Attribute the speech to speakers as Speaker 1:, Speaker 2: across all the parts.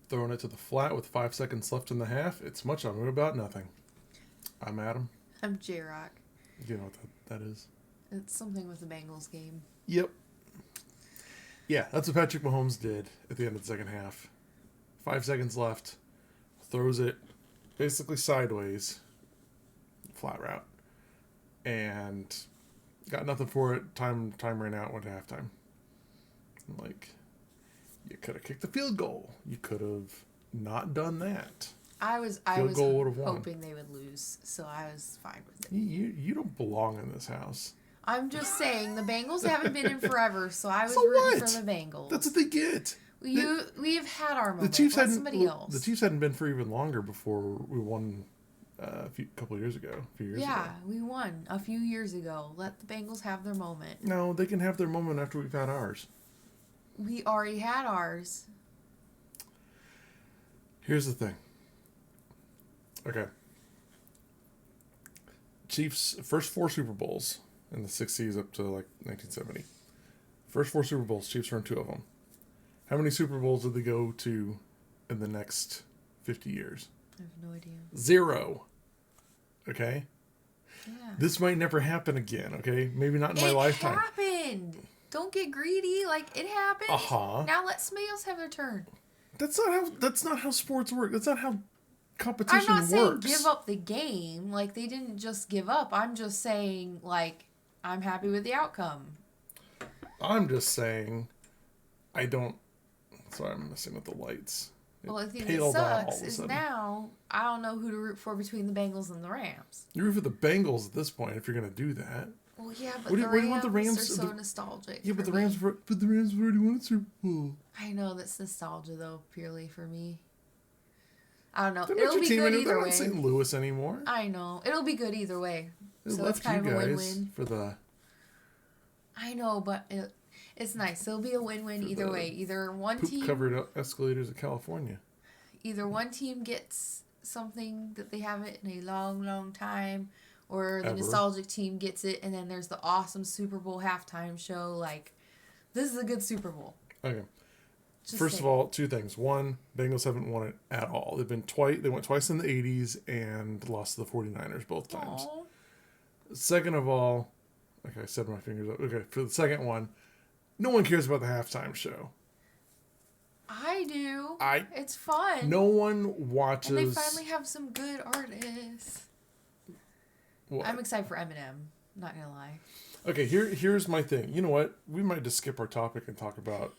Speaker 1: Throwing it to the flat with 5 seconds left in the half. It's much ado about nothing. I'm Adam.
Speaker 2: I'm J-Rock.
Speaker 1: You know what that is?
Speaker 2: It's something with the Bengals game.
Speaker 1: Yep. Yeah, that's what Patrick Mahomes did at the end of the second half. 5 seconds left. Throws it basically sideways. Flat route. And got nothing for it. Time ran out. Went to halftime. Like, you could have kicked the field goal. You could have not done that.
Speaker 2: I was hoping they would lose, so I was fine with it.
Speaker 1: You don't belong in this house.
Speaker 2: I'm just saying, the Bengals haven't been in forever, so I was
Speaker 1: So
Speaker 2: rooting
Speaker 1: what? That's
Speaker 2: for the Bengals.
Speaker 1: what they get.
Speaker 2: We've had our moment.
Speaker 1: The Chiefs
Speaker 2: Let
Speaker 1: hadn't.
Speaker 2: somebody else.
Speaker 1: The Chiefs hadn't been for even longer before we won a couple of years ago. A few years ago.
Speaker 2: Yeah, we won a few years ago. Let the Bengals have their moment.
Speaker 1: No, they can have their moment after we've had ours.
Speaker 2: We already had ours.
Speaker 1: Here's the thing. Okay. Chiefs' first 4 Super Bowls in the 60s up to like 1970. First 4 Super Bowls, Chiefs were in 2 of them. How many Super Bowls did they go to in the next 50 years?
Speaker 2: I have no idea.
Speaker 1: 0. Okay?
Speaker 2: Yeah.
Speaker 1: This might never happen again, okay? Maybe not in my lifetime.
Speaker 2: It happened. Don't get greedy. Like, it happened.
Speaker 1: Uh-huh.
Speaker 2: Now let somebody else have their turn.
Speaker 1: That's not how sports work. That's not how competition works.
Speaker 2: I'm not saying give up the game. Like, they didn't just give up. I'm just saying, like, I'm happy with the outcome.
Speaker 1: I'm just saying I don't... Sorry, I'm messing with the lights.
Speaker 2: Well, the thing that sucks is now I don't know who to root for between the Bengals and the Rams.
Speaker 1: You root for the Bengals at this point if you're going to do that.
Speaker 2: Well, yeah, but the Rams are so nostalgic.
Speaker 1: Yeah, but the Rams already won a Super Bowl.
Speaker 2: I know that's nostalgia though, purely for me. I don't know.
Speaker 1: They're
Speaker 2: It'll be good either
Speaker 1: they're
Speaker 2: way.
Speaker 1: not St. Louis anymore.
Speaker 2: I know. It'll be good either way.
Speaker 1: They
Speaker 2: so
Speaker 1: left
Speaker 2: it's kind
Speaker 1: you
Speaker 2: of a
Speaker 1: guys
Speaker 2: win-win.
Speaker 1: for the...
Speaker 2: I know, but it's nice. It'll be a win-win either way. Either one team
Speaker 1: covered escalators of California.
Speaker 2: Either one team gets something that they haven't in a long, long time, or the nostalgic team gets it, and then there's the awesome Super Bowl halftime show. Like, this is a good Super Bowl.
Speaker 1: Okay. First of all, 2 things. One, Bengals haven't won it at all. They've been They went twice in the 80s and lost to the 49ers both times.
Speaker 2: Aww.
Speaker 1: Second of all, okay, I said my fingers up. Okay, for the second one, no one cares about the halftime show.
Speaker 2: I do. It's fun.
Speaker 1: No one watches.
Speaker 2: And they finally have some good artists.
Speaker 1: What?
Speaker 2: I'm excited for Eminem. Not gonna lie.
Speaker 1: Okay, here's my thing. You know what? We might just skip our topic and talk about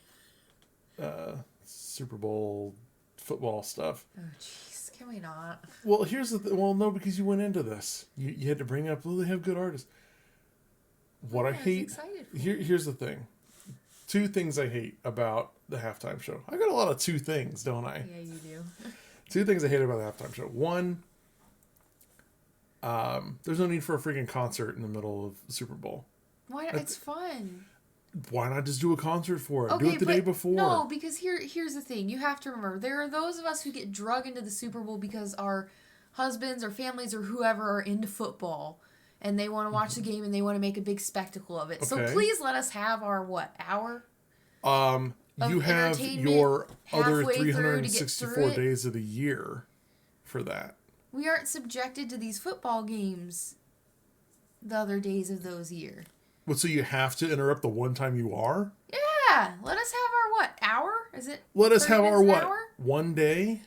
Speaker 1: Super Bowl football stuff.
Speaker 2: Oh, jeez. Can we not?
Speaker 1: Well, here's the well, no, because you went into this. You had to bring up, well, they have good artists. What I hate... Here's the thing. 2 things I hate about the halftime show. I got a lot of 2 things, don't I?
Speaker 2: Yeah, you do.
Speaker 1: 2 things I hate about the halftime show. One, there's no need for a freaking concert in the middle of the Super Bowl.
Speaker 2: Why not? It's fun.
Speaker 1: Why not just do a concert for it?
Speaker 2: Okay,
Speaker 1: do it the day before.
Speaker 2: No, because here's the thing. You have to remember, there are those of us who get drug into the Super Bowl because our husbands or families or whoever are into football. And they want to watch the game and they want to make a big spectacle of it. Okay. So please let us have our, hour?
Speaker 1: You have your other 364 days of the year for that.
Speaker 2: We aren't subjected to these football games the other days of those year.
Speaker 1: Well, so you have to interrupt the one time you are?
Speaker 2: Yeah. Let us have our, hour? Is it?
Speaker 1: Let us have our, one day?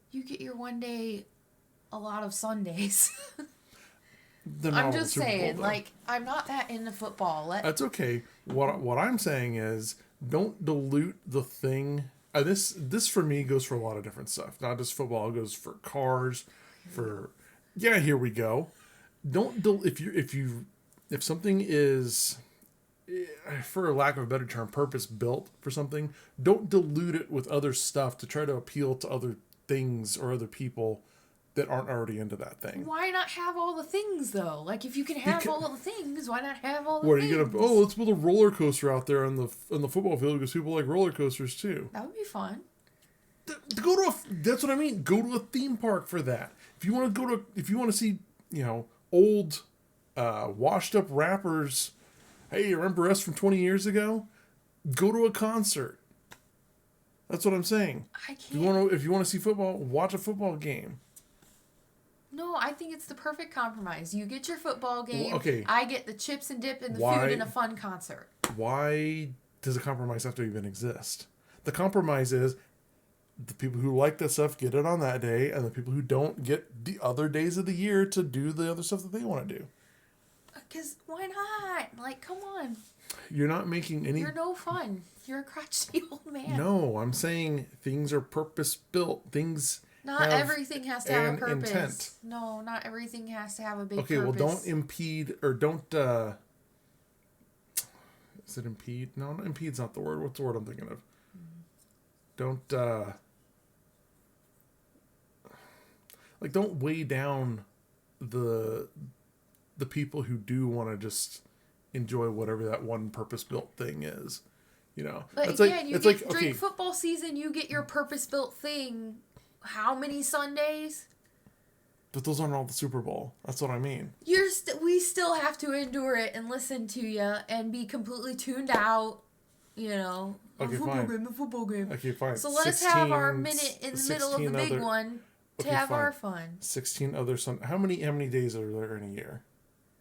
Speaker 2: You get your one day a lot of Sundays.
Speaker 1: I'm
Speaker 2: just saying, I'm not that into football.
Speaker 1: That's okay. What I'm saying is, don't dilute the thing. This for me goes for a lot of different stuff. Not just football. It goes for cars, here we go. Don't if something is, for a lack of a better term, purpose built for something, don't dilute it with other stuff to try to appeal to other things or other people that aren't already into that thing.
Speaker 2: Why not have all the things, though? Like, if you can have all the things, why not have all the things?
Speaker 1: What are you gonna... Oh, let's build a roller coaster out there on the football field because people like roller coasters, too.
Speaker 2: That would be fun.
Speaker 1: That's what I mean. Go to a theme park for that. If you want to see, old, washed-up rappers, hey, remember us from 20 years ago? Go to a concert. That's what I'm saying.
Speaker 2: I can't.
Speaker 1: If you want to see football, watch a football game.
Speaker 2: No, I think it's the perfect compromise. You get your football game.
Speaker 1: Well, okay.
Speaker 2: I get the chips and dip and the food and a fun concert.
Speaker 1: Why does a compromise have to even exist? The compromise is the people who like that stuff get it on that day, and the people who don't get the other days of the year to do the other stuff that they want to do.
Speaker 2: Because why not? Like, come on.
Speaker 1: You're not making any...
Speaker 2: You're no fun. You're a crotchety old man.
Speaker 1: No, I'm saying things are purpose-built. Things
Speaker 2: Not everything has to have a purpose.
Speaker 1: Intent.
Speaker 2: No, not everything has to have a big purpose.
Speaker 1: Okay, well, don't impede, or don't... Is it impede? No, impede's not the word. What's the word I'm thinking of? Don't, don't weigh down the people who do want to just enjoy whatever that one purpose-built thing is. You know?
Speaker 2: But
Speaker 1: it's
Speaker 2: again,
Speaker 1: during
Speaker 2: football season, you get your purpose-built thing how many Sundays?
Speaker 1: But those aren't all the Super Bowl. That's what I mean.
Speaker 2: We still have to endure it and listen to you and be completely tuned out, you know.
Speaker 1: Okay,
Speaker 2: The football game.
Speaker 1: Okay, fine.
Speaker 2: So let us have our minute in the middle of the big one to have our fun.
Speaker 1: 16 other How many days are there in a year?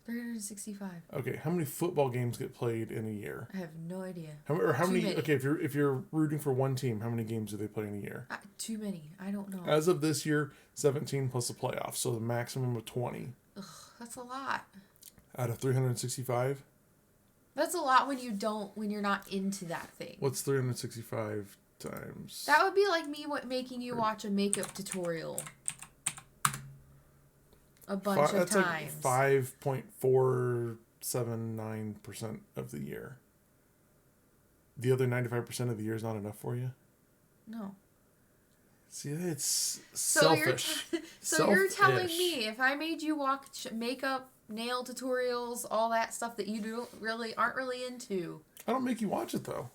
Speaker 2: 365.
Speaker 1: Okay, how many football games get played in a year?
Speaker 2: I have no idea.
Speaker 1: How many? Okay, if you're rooting for one team, how many games do they play in a year?
Speaker 2: Too many. I don't know.
Speaker 1: As of this year, 17 plus the playoffs, so the maximum of 20.
Speaker 2: Ugh, that's a lot.
Speaker 1: Out of 365?
Speaker 2: That's a lot when you're not into that thing.
Speaker 1: What's 365 times?
Speaker 2: That would be like me making you watch a makeup tutorial a bunch of times.
Speaker 1: Like 5.479% of the year. The other 95% of the year is not enough for you?
Speaker 2: No.
Speaker 1: See, it's selfish.
Speaker 2: You're telling me if I made you watch makeup, nail tutorials, all that stuff that you aren't really into.
Speaker 1: I don't make you watch it though.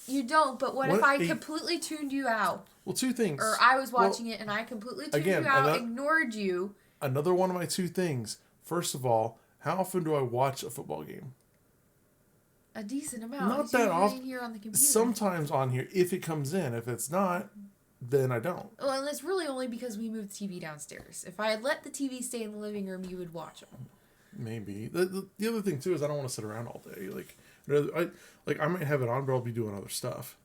Speaker 2: You don't, but what if I completely tuned you out?
Speaker 1: Well, two things.
Speaker 2: Or I was watching it and I completely tuned you out, ignored you.
Speaker 1: Another one of my two things. First of all, how often do I watch a football game?
Speaker 2: A decent amount.
Speaker 1: Not that often.
Speaker 2: Here on the computer.
Speaker 1: Sometimes on here, if it comes in. If it's not, then I don't.
Speaker 2: Well, and it's really only because we moved the TV downstairs. If I had let the TV stay in the living room, you would watch them.
Speaker 1: Maybe. The other thing too is I don't want to sit around all day. I might have it on, but I'll be doing other stuff.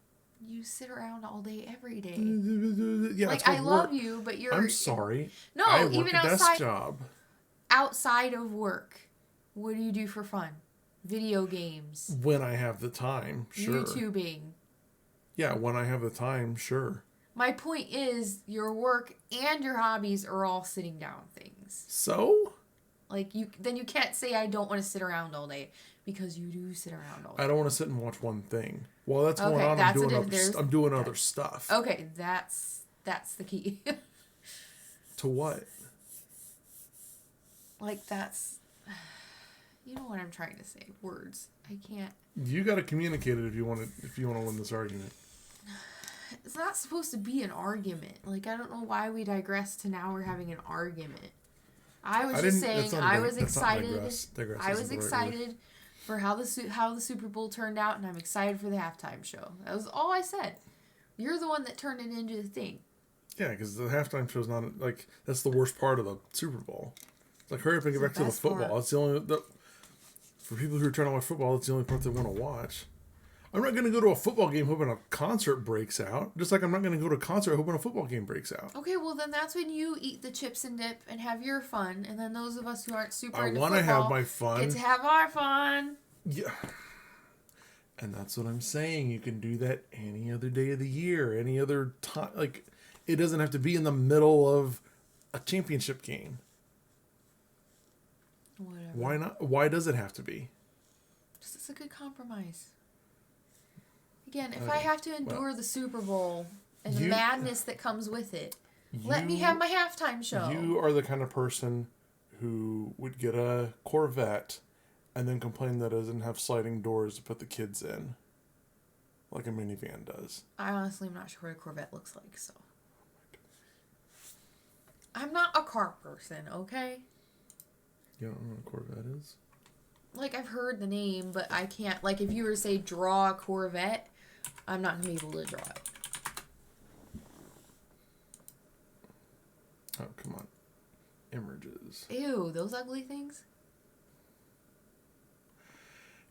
Speaker 2: You sit around all day every day.
Speaker 1: Yeah,
Speaker 2: like I love you, but you're.
Speaker 1: I'm sorry.
Speaker 2: No,
Speaker 1: I work
Speaker 2: even
Speaker 1: a
Speaker 2: outside.
Speaker 1: desk job.
Speaker 2: Outside of work, what do you do for fun? Video games.
Speaker 1: When I have the time, sure.
Speaker 2: YouTubing.
Speaker 1: Yeah, when I have the time, sure.
Speaker 2: My point is, your work and your hobbies are all sitting down things.
Speaker 1: So?
Speaker 2: Like you can't say I don't want to sit around all day because you do sit around all day.
Speaker 1: I don't want to sit and watch one thing. While that's going on, I'm doing other stuff.
Speaker 2: Okay, that's the key.
Speaker 1: To what?
Speaker 2: Like that's, you know what I'm trying to say. Words. I can't.
Speaker 1: You got to communicate it if you want to win this argument.
Speaker 2: It's not supposed to be an argument. Like I don't know why we digress to now we're having an argument. I was just saying I was excited. I was excited for how the Super Bowl turned out, and I'm excited for the halftime show. That was all I said. You're the one that turned it into the thing.
Speaker 1: Yeah, because the halftime show's not like that's the worst part of the Super Bowl. It's like hurry up and get back to the football. Part. It's the only for people who are trying to watch football. It's the only part they want to watch. I'm not going to go to a football game hoping a concert breaks out. Just like I'm not going to go to a concert hoping a football game breaks out.
Speaker 2: Okay, well then that's when you eat the chips and dip and have your fun, and then those of us who aren't super into football
Speaker 1: have my fun.
Speaker 2: Get to have our fun.
Speaker 1: Yeah, and that's what I'm saying. You can do that any other day of the year, any other time. Like it doesn't have to be in the middle of a championship game.
Speaker 2: Whatever.
Speaker 1: Why not? Why does it have to be?
Speaker 2: Just it's a good compromise. Again, if I have to endure the Super Bowl and the madness that comes with it, let me have my halftime show.
Speaker 1: You are the kind of person who would get a Corvette and then complain that it doesn't have sliding doors to put the kids in, like a minivan does.
Speaker 2: I honestly am not sure what a Corvette looks like, so. I'm not a car person, okay?
Speaker 1: You don't know what a Corvette is?
Speaker 2: Like, I've heard the name, but I can't. Like, if you were to say, draw a Corvette, I'm not going to be able to draw it.
Speaker 1: Oh, come on. Images.
Speaker 2: Ew, those ugly things?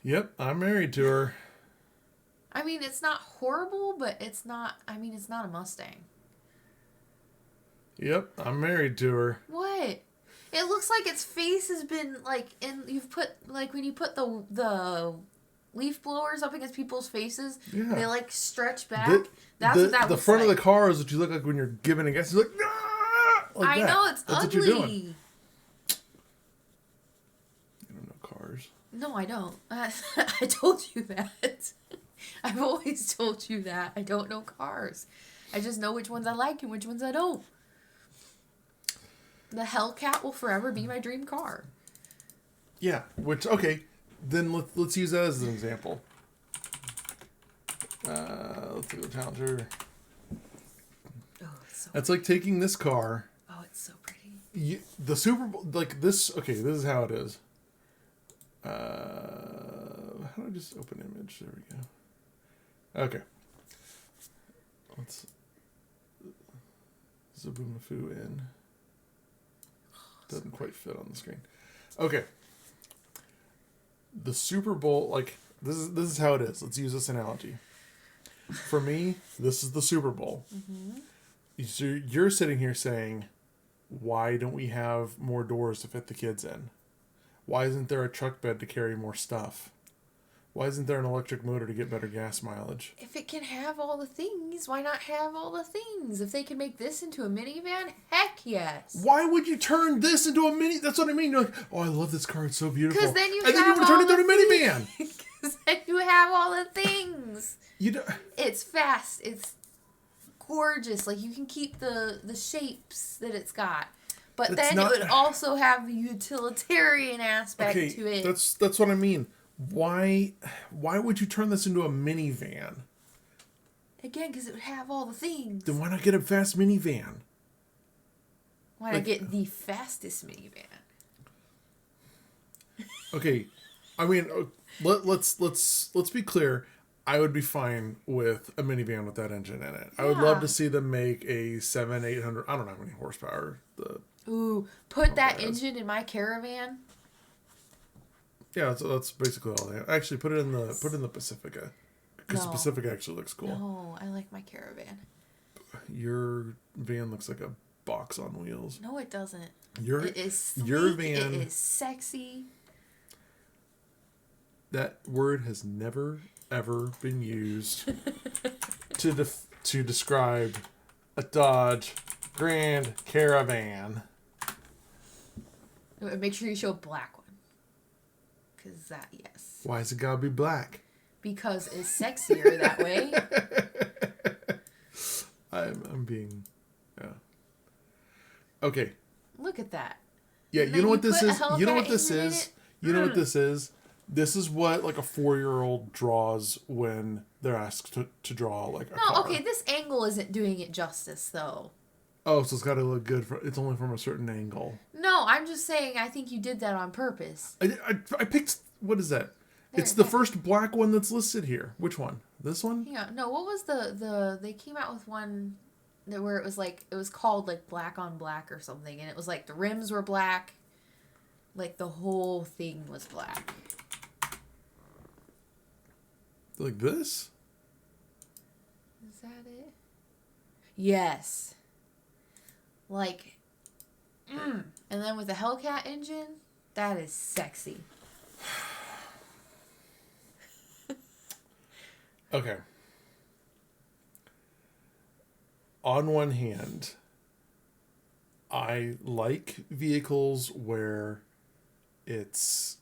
Speaker 1: Yep, I'm married to her.
Speaker 2: I mean, it's not horrible, but it's not a Mustang.
Speaker 1: Yep, I'm married to her.
Speaker 2: What? It looks like its face has been, like, you've put, like, when you put the leaf blowers up against people's faces,
Speaker 1: Yeah.
Speaker 2: they, like, stretch back. That's what that looks like.
Speaker 1: The front of the car is what you look like when you're giving a gas. You're like, nah! Like
Speaker 2: I know, it's
Speaker 1: That's
Speaker 2: ugly.
Speaker 1: What you're doing. You don't know cars.
Speaker 2: No, I don't. I told you that. I've always told you that. I don't know cars. I just know which ones I like and which ones I don't. The Hellcat will forever be my dream car.
Speaker 1: Yeah, okay. Then let's use that as an example. Let's do the Challenger.
Speaker 2: Oh, it's so
Speaker 1: It's like taking this car.
Speaker 2: Oh, it's so pretty.
Speaker 1: The Super Bowl, like this. Okay, this is how it is. How do I just open image? There we go. Okay. Let's Zaboomafoo in. Doesn't quite fit on the screen. Okay. The Super Bowl, like this is how it is. Let's use this analogy. For me, this is the Super Bowl. Mm-hmm. So you're sitting here saying, why don't we have more doors to fit the kids in? Why isn't there a truck bed to carry more stuff? Why isn't there an electric motor to get better gas mileage?
Speaker 2: If it can have all the things, why not have all the things? If they can make this into a minivan, heck yes.
Speaker 1: Why would you turn this into a mini? That's what I mean. You're like, oh, I love this car. It's so beautiful.
Speaker 2: Because then you
Speaker 1: want to turn it into a minivan.
Speaker 2: Because then you have all the things.
Speaker 1: You don't.
Speaker 2: It's fast. It's gorgeous. Like, you can keep the shapes that it's got. But then it would also have the utilitarian aspect to it.
Speaker 1: That's what I mean. Why would you turn this into a minivan?
Speaker 2: Again, because it would have all the things.
Speaker 1: Then why not get a fast minivan?
Speaker 2: Why not get the fastest minivan?
Speaker 1: Okay, I mean, let's be clear. I would be fine with a minivan with that engine in it. Yeah. I would love to see them make a 700-800. I don't know how many horsepower.
Speaker 2: Put that engine in my Caravan.
Speaker 1: Yeah, that's basically all they have. Actually, put it in the Pacifica, because the Pacifica actually looks cool.
Speaker 2: No, I like my Caravan.
Speaker 1: Your van looks like a box on wheels.
Speaker 2: No, it doesn't.
Speaker 1: Your van.
Speaker 2: It is sexy.
Speaker 1: That word has never ever been used to describe a Dodge Grand Caravan.
Speaker 2: Make sure you show a black one. Because that, yes.
Speaker 1: Why has it gotta be black?
Speaker 2: Because it's sexier that way.
Speaker 1: I'm being, yeah. Okay.
Speaker 2: Look at that.
Speaker 1: Yeah, you know what this is? You know what this is? You know what this is? This is what like a 4-year-old draws when they're asked to draw like a car.
Speaker 2: Okay, this angle isn't doing it justice though.
Speaker 1: Oh, so it's got to look good. It's only from a certain angle.
Speaker 2: No, I'm just saying I think you did that on purpose.
Speaker 1: I picked, what is that? It's the first black one that's listed here. Which one? This one?
Speaker 2: Yeah. No, what was they came out with one where it was called like black on black or something, and it was like the rims were black, like the whole thing was black.
Speaker 1: Like this?
Speaker 2: Is that it? Yes. Like, and then with the Hellcat engine, that is sexy.
Speaker 1: Okay. On one hand, I like vehicles where it's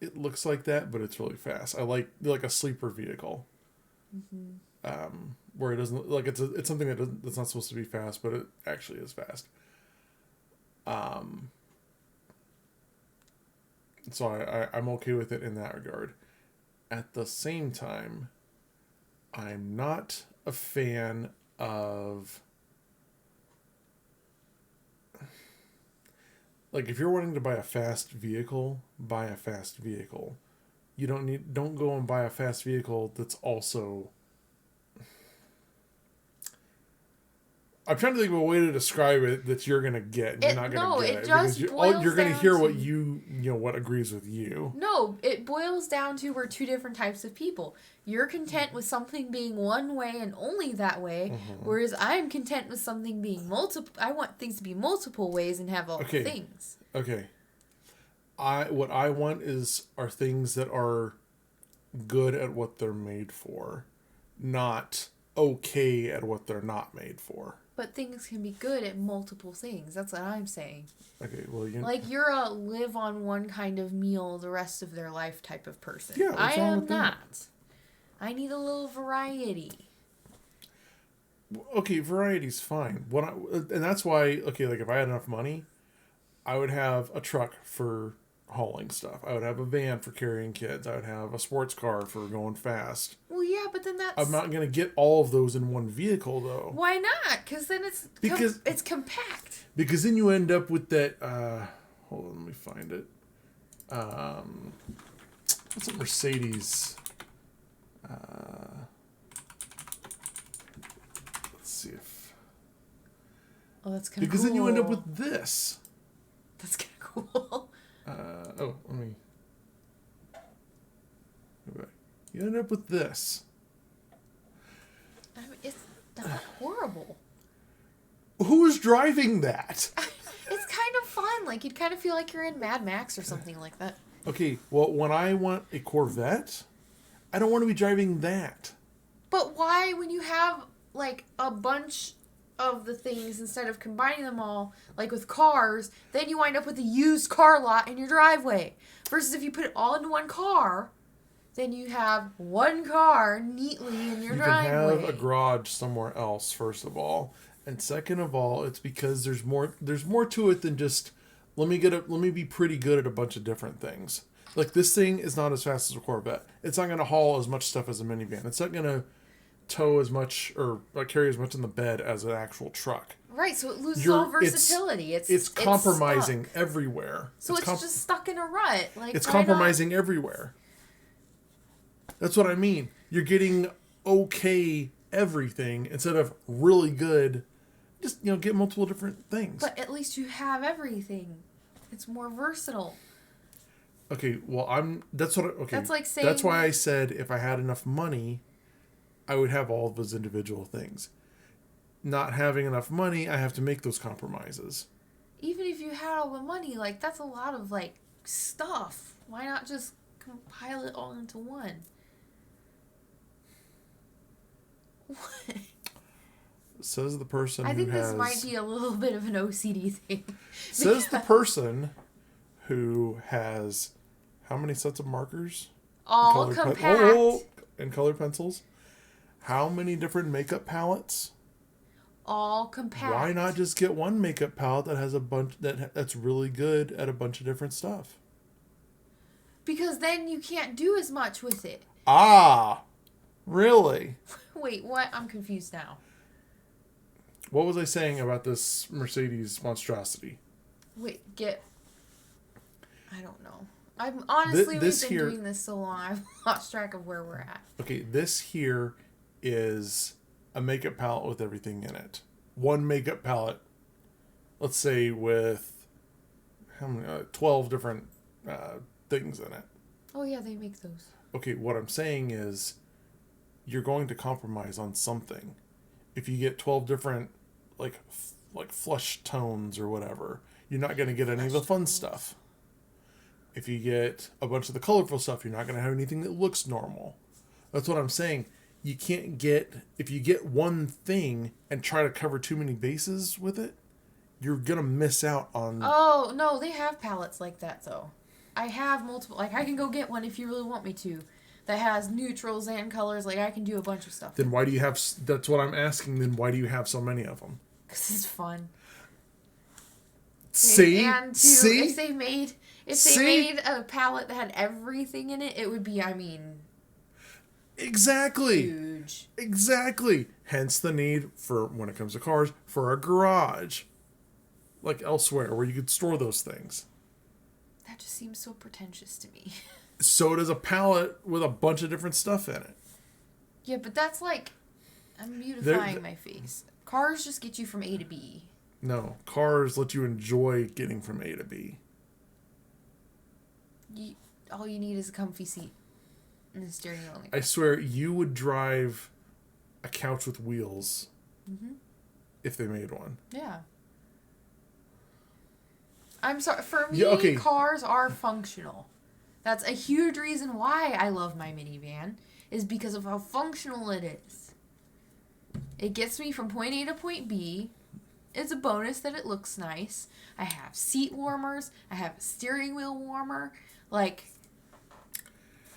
Speaker 1: it looks like that, but it's really fast. I like a sleeper vehicle. Mm-hmm. Where it doesn't like it's something that's not supposed to be fast, but it actually is fast. So I'm okay with it in that regard. At the same time, I'm not a fan of like if you're wanting to buy a fast vehicle, buy a fast vehicle. You don't go and buy a fast vehicle that's also I'm trying to think of a way to describe it that you're gonna get. And you're not gonna get it
Speaker 2: just
Speaker 1: because
Speaker 2: boils
Speaker 1: you're gonna
Speaker 2: down
Speaker 1: hear
Speaker 2: to-
Speaker 1: what what agrees with you.
Speaker 2: No, it boils down to we're two different types of people. You're content with something being one way and only that way, whereas I'm content with something being multiple. I want things to be multiple ways and have all the things.
Speaker 1: Okay. What I want are things that are good at what they're made for, not okay at what they're not made for.
Speaker 2: But things can be good at multiple things. That's what I'm saying.
Speaker 1: Okay, well,
Speaker 2: like you're a live on one kind of meal the rest of their life type of person.
Speaker 1: Yeah,
Speaker 2: I am not. I need a little variety.
Speaker 1: Okay, variety's fine. And that's why, okay, like if I had enough money, I would have a truck for hauling stuff. I would have a van for carrying kids. I would have a sports car for going fast.
Speaker 2: Well, yeah, but then that's...
Speaker 1: I'm not going to get all of those in one vehicle, though.
Speaker 2: Why not? Because then it's compact.
Speaker 1: Because then you end up with that... hold on, let me find it. What's a Mercedes? Let's see if...
Speaker 2: Oh, that's kind of cool.
Speaker 1: Because then you end up with this.
Speaker 2: That's kind of cool.
Speaker 1: Let me... You end up with this.
Speaker 2: I mean, it's not horrible.
Speaker 1: Who is driving that?
Speaker 2: It's kind of fun. Like, you'd kind of feel like you're in Mad Max or something like that.
Speaker 1: Okay, well, when I want a Corvette, I don't want to be driving that.
Speaker 2: But why, when you have, like, a bunch of the things, instead of combining them all, like with cars, then you wind up with a used car lot in your driveway. Versus if you put it all into one car, then you have one car neatly in your driveway.
Speaker 1: You can have a garage somewhere else, first of all. And second of all, it's because there's more to it than just let me be pretty good at a bunch of different things. Like, this thing is not as fast as a Corvette. It's not going to haul as much stuff as a minivan. It's not going to tow as much or carry as much in the bed as an actual truck.
Speaker 2: Right, so it loses all versatility.
Speaker 1: It's compromising everywhere.
Speaker 2: So it's just stuck in a rut. Like,
Speaker 1: it's compromising everywhere. That's what I mean. You're getting okay everything instead of really good. Just, get multiple different things.
Speaker 2: But at least you have everything. It's more versatile.
Speaker 1: Okay, well, that's like saying... That's why I said if I had enough money, I would have all of those individual things. Not having enough money, I have to make those compromises.
Speaker 2: Even if you had all the money, like, that's a lot of, like, stuff. Why not just compile it all into one? What?
Speaker 1: Says the person
Speaker 2: I think
Speaker 1: who has...
Speaker 2: this might be a little bit of an OCD thing.
Speaker 1: Says the person who has... How many sets of markers?
Speaker 2: All compact.
Speaker 1: And colored pencils. How many different makeup palettes?
Speaker 2: All compact.
Speaker 1: Why not just get one makeup palette that has a bunch that's really good at a bunch of different stuff?
Speaker 2: Because then you can't do as much with it.
Speaker 1: Ah, really?
Speaker 2: Wait, what? I'm confused now.
Speaker 1: What was I saying about this Mercedes monstrosity?
Speaker 2: Wait, I don't know. I'm honestly, we've been doing this so long, I've lost track of where we're at.
Speaker 1: Okay, this here is a makeup palette with everything in it. One makeup palette, let's say with 12 different things in it.
Speaker 2: Oh yeah, they make those.
Speaker 1: Okay, what I'm saying is you're going to compromise on something. If you get 12 different like flush tones or whatever, you're not going to get any of the fun stuff. If you get a bunch of the colorful stuff, you're not going to have anything that looks normal. That's what I'm saying. You can't if you get one thing and try to cover too many bases with it, you're going to miss out on...
Speaker 2: Oh, no, they have palettes like that, though. I have multiple... Like, I can go get one if you really want me to. That has neutrals and colors. Like, I can do a bunch of stuff.
Speaker 1: Then why do you have... That's what I'm asking. Then why do you have so many of them?
Speaker 2: Because it's fun.
Speaker 1: See?
Speaker 2: If they made a palette that had everything in it, it would be,
Speaker 1: Exactly.
Speaker 2: Huge.
Speaker 1: Exactly. Hence the need for, when it comes to cars, for a garage. Like elsewhere, where you could store those things.
Speaker 2: That just seems so pretentious to me.
Speaker 1: So does a palette with a bunch of different stuff in it.
Speaker 2: Yeah, but that's like... I'm beautifying my face. Cars just get you from A to B.
Speaker 1: No, cars let you enjoy getting from A to B.
Speaker 2: All you need is a comfy seat and a steering wheel.
Speaker 1: I swear, you would drive a couch with wheels if they made one.
Speaker 2: Yeah. I'm sorry. For me, cars are functional. That's a huge reason why I love my minivan, is because of how functional it is. It gets me from point A to point B. It's a bonus that it looks nice. I have seat warmers. I have a steering wheel warmer. Like,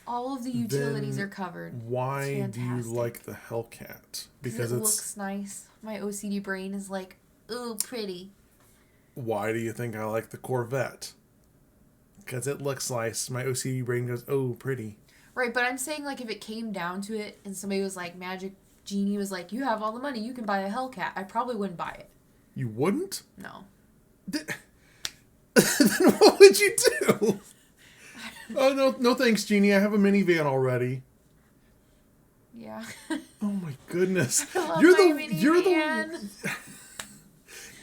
Speaker 2: all of the utilities are covered.
Speaker 1: Why do you like the Hellcat?
Speaker 2: Because it looks nice. My OCD brain is like, ooh, pretty.
Speaker 1: Why do you think I like the Corvette? Because it looks nice. My OCD brain goes, oh, pretty.
Speaker 2: Right, but I'm saying, like, if it came down to it and somebody was like, Magic Genie was like, you have all the money, you can buy a Hellcat, I probably wouldn't buy it.
Speaker 1: You wouldn't?
Speaker 2: No.
Speaker 1: Then what would you do? Oh, no thanks, Genie. I have a minivan already.
Speaker 2: Yeah.
Speaker 1: Oh, my goodness.
Speaker 2: I love you're my minivan.
Speaker 1: You're the...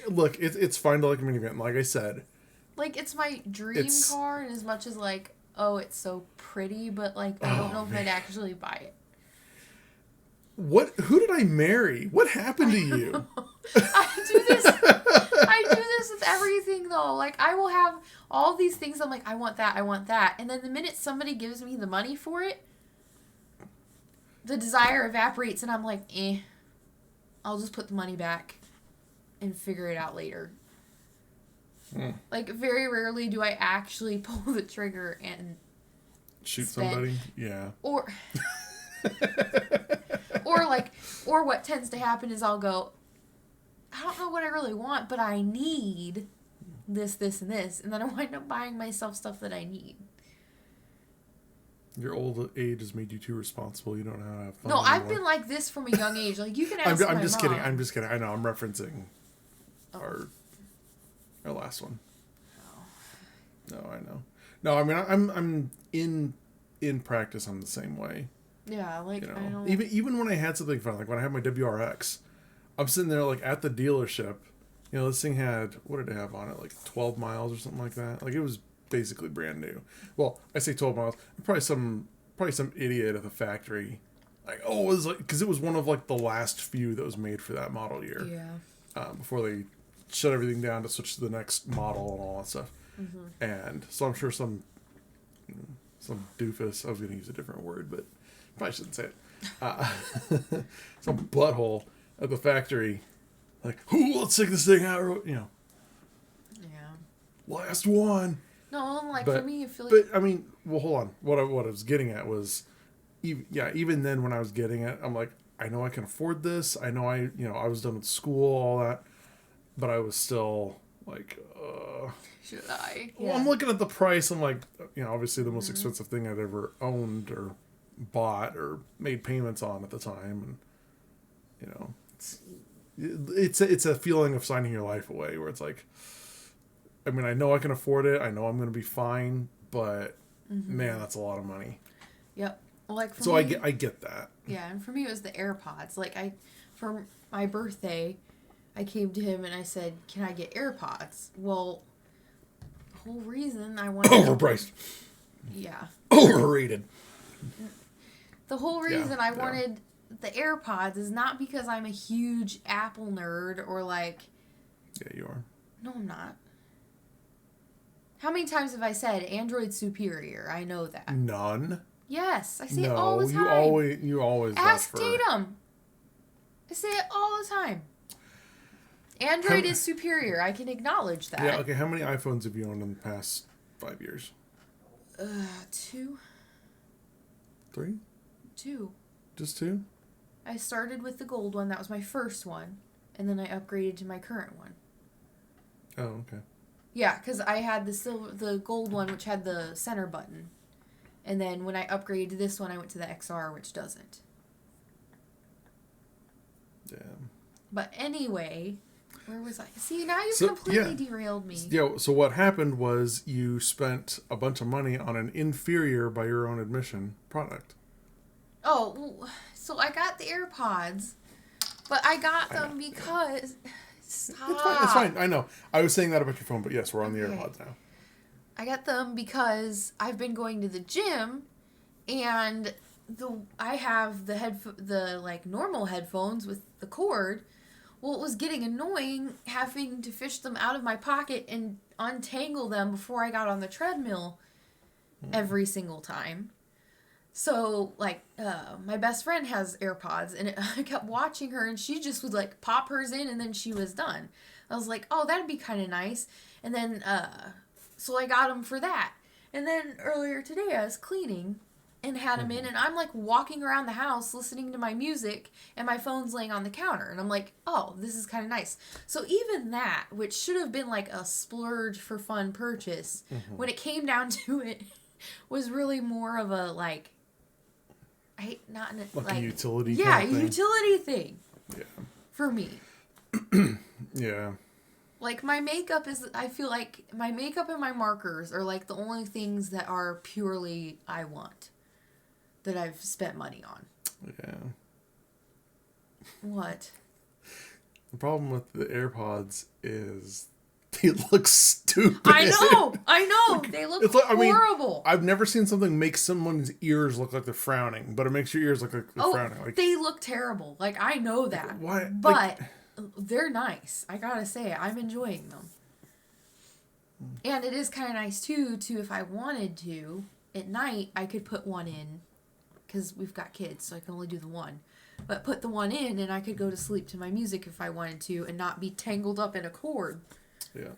Speaker 1: Look, it's fine to like a minivan. Like I said.
Speaker 2: Like, it's my dream car, and as much as, like, oh, it's so pretty, but, like, I don't know if I'd actually buy it.
Speaker 1: Who did I marry? What happened to you?
Speaker 2: I do this with everything, though. Like, I will have all these things. I'm like, I want that. And then the minute somebody gives me the money for it, the desire evaporates, and I'm like, I'll just put the money back and figure it out later. Like, very rarely do I actually pull the trigger and
Speaker 1: shoot somebody. Yeah.
Speaker 2: Or what tends to happen is I'll go, I don't know what I really want, but I need this, this, and this. And then I wind up buying myself stuff that I need.
Speaker 1: Your old age has made you too responsible. You don't know how to have fun
Speaker 2: No,
Speaker 1: anymore.
Speaker 2: I've been like this from a young age. Like, you can ask
Speaker 1: I'm
Speaker 2: my
Speaker 1: just
Speaker 2: mom.
Speaker 1: kidding. I'm just kidding. I know. I'm referencing our last one. Oh. No, I know. No, I mean, I'm in practice. I'm the same way.
Speaker 2: Yeah, like,
Speaker 1: you know,
Speaker 2: I don't...
Speaker 1: Even when I had something fun, like when I had my WRX, I'm sitting there, like, at the dealership. You know, this thing had, what did it have on it? Like 12 miles or something like that. Like, it was basically brand new. Well, I say 12 miles. Probably some idiot at the factory. Like, oh, it was like, because it was one of, like, the last few that was made for that model year.
Speaker 2: Yeah.
Speaker 1: Before they shut everything down to switch to the next model and all that stuff. Mm-hmm. And so I'm sure some doofus, I was going to use a different word, but probably shouldn't say it. Some butthole at the factory, like, let's take this thing out, you know.
Speaker 2: Yeah.
Speaker 1: Last one.
Speaker 2: No, like, for me, I feel like...
Speaker 1: But, I mean, well, hold on. What I was getting at was, even then when I was getting it, I'm like, I know I can afford this. I know I was done with school, all that. But I was still, like,
Speaker 2: should I?
Speaker 1: Well, I'm looking at the price. I'm like, obviously the most expensive thing I'd ever owned or bought or made payments on at the time. And, it's a feeling of signing your life away where it's like, I mean, I know I can afford it. I know I'm going to be fine, but man, that's a lot of money.
Speaker 2: Yep. Like, for
Speaker 1: so
Speaker 2: me,
Speaker 1: I get that.
Speaker 2: Yeah. And for me, it was the AirPods. Like, for my birthday, I came to him and I said, can I get AirPods? Well, the whole reason I wanted...
Speaker 1: Overpriced.
Speaker 2: Yeah.
Speaker 1: Overrated.
Speaker 2: The whole reason I wanted the AirPods is not because I'm a huge Apple nerd or like...
Speaker 1: Yeah, you are.
Speaker 2: No, I'm not. How many times have I said Android's superior? I know that.
Speaker 1: None.
Speaker 2: Yes, I say it all the time.
Speaker 1: You always
Speaker 2: ask Tatum. I say it all the time. Android is superior. I can acknowledge that.
Speaker 1: Yeah, okay. How many iPhones have you owned in the past 5 years?
Speaker 2: 2.
Speaker 1: 3?
Speaker 2: 2.
Speaker 1: Just 2?
Speaker 2: I started with the gold one. That was my first one. And then I upgraded to my current one.
Speaker 1: Oh, okay.
Speaker 2: Yeah, because I had the gold one, which had the center button. And then when I upgraded to this one, I went to the XR, which doesn't.
Speaker 1: Damn.
Speaker 2: But anyway... Where was I? See, now you've completely derailed me.
Speaker 1: Yeah, so what happened was you spent a bunch of money on an inferior, by your own admission, product.
Speaker 2: Oh, so I got the AirPods But I got them because... Stop.
Speaker 1: It's fine. It's fine. I know. I was saying that about your phone, but yes, we're on the
Speaker 2: Okay.
Speaker 1: AirPods now.
Speaker 2: I got them because I've been going to the gym, and I have the like normal headphones with the cord. Well, it was getting annoying having to fish them out of my pocket and untangle them before I got on the treadmill every single time. So, like, my best friend has AirPods, and I kept watching her, and she just would, like, pop hers in, and then she was done. I was like, oh, that'd be kind of nice. And then, so I got them for that. And then earlier today, I was cleaning and had them in, and I'm, like, walking around the house listening to my music, and my phone's laying on the counter. And I'm like, oh, this is kind of nice. So even that, which should have been, like, a splurge for fun purchase, when it came down to it, was really more of a, like... not
Speaker 1: like a utility
Speaker 2: yeah,
Speaker 1: kind of thing?
Speaker 2: utility thing.
Speaker 1: Yeah.
Speaker 2: For me.
Speaker 1: Yeah.
Speaker 2: Like, my makeup is... I feel like my makeup and my markers are, like, the only things that are purely I want. That I've spent money on.
Speaker 1: Yeah.
Speaker 2: What?
Speaker 1: The problem with the AirPods is they look stupid.
Speaker 2: I know. They look horrible.
Speaker 1: I've never seen something make someone's ears look like they're frowning, but it makes your ears look like they're frowning. Like,
Speaker 2: they look terrible. Like, I know that.
Speaker 1: Why?
Speaker 2: But they're nice. I gotta say, I'm enjoying them. And it is kind of nice, too, if I wanted to, at night, I could put one in. Because we've got kids, so I can only do the one. But put the one in, and I could go to sleep to my music if I wanted to, and not be tangled up in a cord.
Speaker 1: Yeah.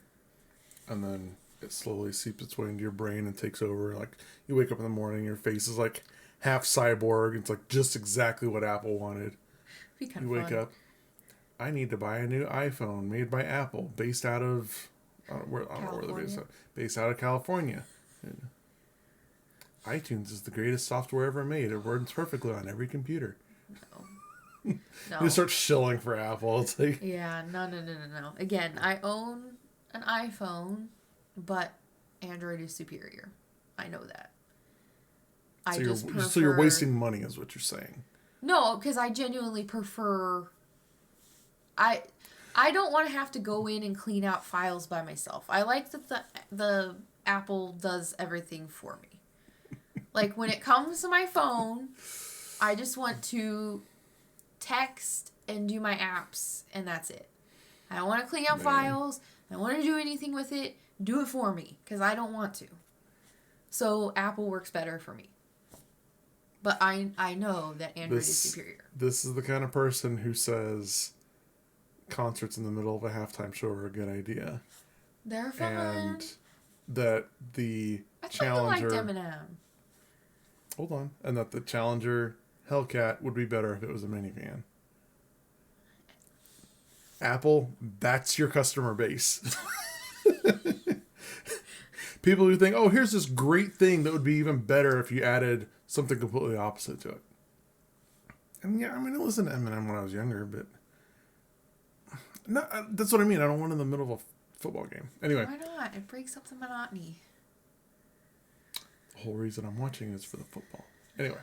Speaker 1: And then it slowly seeps its way into your brain and takes over. Like, you wake up in the morning, your face is like half cyborg. It's like just exactly what Apple wanted.
Speaker 2: Be kind
Speaker 1: you
Speaker 2: of
Speaker 1: wake up, I need to buy a new iPhone made by Apple, based out of... I don't know where they're based out. Based out of California. And iTunes is the greatest software ever made. It works perfectly on every computer.
Speaker 2: No.
Speaker 1: You start shilling for Apple. It's like...
Speaker 2: Yeah, no. Again, I own an iPhone, but Android is superior. I know that.
Speaker 1: So you're wasting money is what you're saying.
Speaker 2: No, because I genuinely prefer... I don't want to have to go in and clean out files by myself. I like that the Apple does everything for me. Like, when it comes to my phone, I just want to text and do my apps, and that's it. I don't want to clean out files. I don't want to do anything with it. Do it for me, because I don't want to. So, Apple works better for me. But I know that Android is superior.
Speaker 1: This is the kind of person who says concerts in the middle of a halftime show are a good idea.
Speaker 2: They're fun.
Speaker 1: And that the
Speaker 2: I thought
Speaker 1: Challenger...
Speaker 2: you liked Eminem.
Speaker 1: Hold on. And that the Challenger Hellcat would be better if it was a minivan. Apple, that's your customer base. People who think, oh, here's this great thing that would be even better if you added something completely opposite to it. And yeah, I mean, I listened to Eminem when I was younger, but... No, that's what I mean. I don't want it in the middle of a football game. Anyway.
Speaker 2: Why not? It breaks up the monotony.
Speaker 1: The whole reason I'm watching is for the football. Anyway.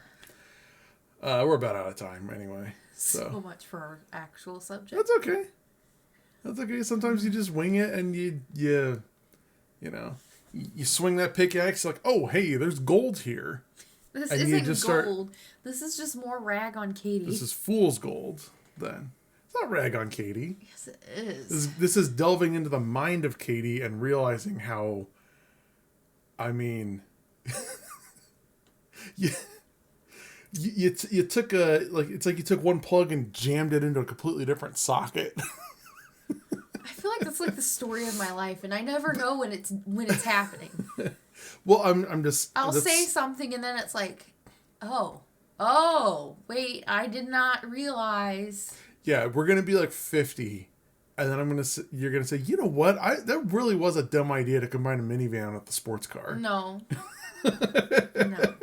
Speaker 1: We're about out of time anyway.
Speaker 2: So much for our actual subject.
Speaker 1: That's okay. That's okay. Sometimes you just wing it and you swing that pickaxe like, oh, hey, there's gold here.
Speaker 2: This
Speaker 1: and
Speaker 2: isn't gold. This is just more rag on Katie.
Speaker 1: This is fool's gold, then. It's not rag on Katie.
Speaker 2: Yes, it is.
Speaker 1: This is delving into the mind of Katie and realizing how, I mean, you took it's like you took one plug and jammed it into a completely different socket.
Speaker 2: I feel like that's like the story of my life, and I never know when it's happening.
Speaker 1: Well, I'm just...
Speaker 2: I'll say something, and then it's like, oh, wait, I did not realize...
Speaker 1: Yeah, we're going to be like 50, and then you're going to say, you know what? That really was a dumb idea to combine a minivan with the sports car.
Speaker 2: No. No.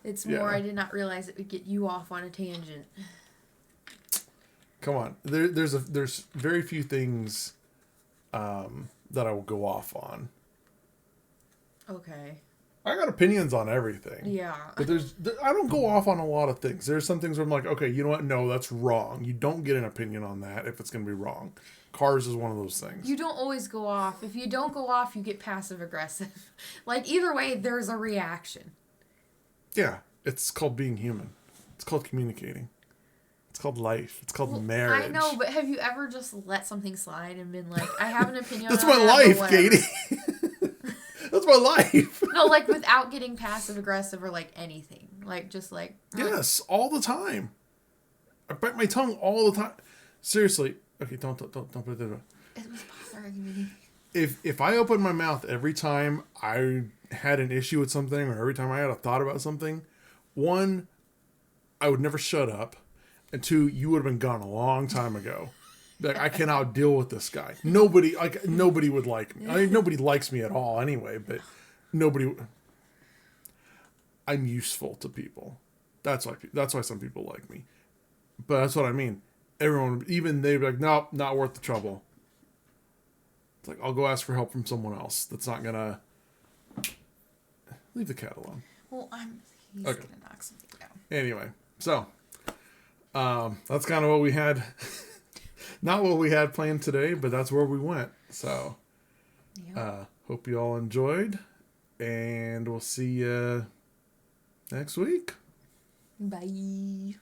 Speaker 2: It's more, I did not realize it would get you off on a tangent.
Speaker 1: Come on. There's very few things that I will go off on.
Speaker 2: Okay.
Speaker 1: I got opinions on everything.
Speaker 2: Yeah.
Speaker 1: But I don't go off on a lot of things. There's some things where I'm like, okay, you know what? No, that's wrong. You don't get an opinion on that if it's going to be wrong. Cars is one of those things.
Speaker 2: You don't always go off. If you don't go off, you get passive aggressive. Like, either way, there's a reaction.
Speaker 1: Yeah. It's called being human. It's called communicating. It's called life. It's called marriage.
Speaker 2: I know, but have you ever just let something slide and been like, I have an opinion
Speaker 1: That's
Speaker 2: on
Speaker 1: my
Speaker 2: that,
Speaker 1: life,
Speaker 2: but whatever.
Speaker 1: Katie. That's my life.
Speaker 2: No, like, without getting passive aggressive or, like, anything. Like, just like...
Speaker 1: Yes, all the time. I bite my tongue all the time. Seriously. Okay, don't put it there.
Speaker 2: It was bothering me.
Speaker 1: If I opened my mouth every time I had an issue with something or every time I had a thought about something, one, I would never shut up. And two, you would have been gone a long time ago. Like, I cannot deal with this guy. Nobody would like me. I mean, nobody likes me at all anyway, but nobody. I'm useful to people. That's why some people like me. But that's what I mean. Everyone, even they'd be like, nope, not worth the trouble. It's like, I'll go ask for help from someone else. That's not gonna leave the cat alone.
Speaker 2: Well, he's
Speaker 1: Okay.
Speaker 2: gonna knock something down.
Speaker 1: Anyway, so that's kind of what we had. Not what we had planned today, but that's where we went. So, hope you all enjoyed, and we'll see you next week.
Speaker 2: Bye.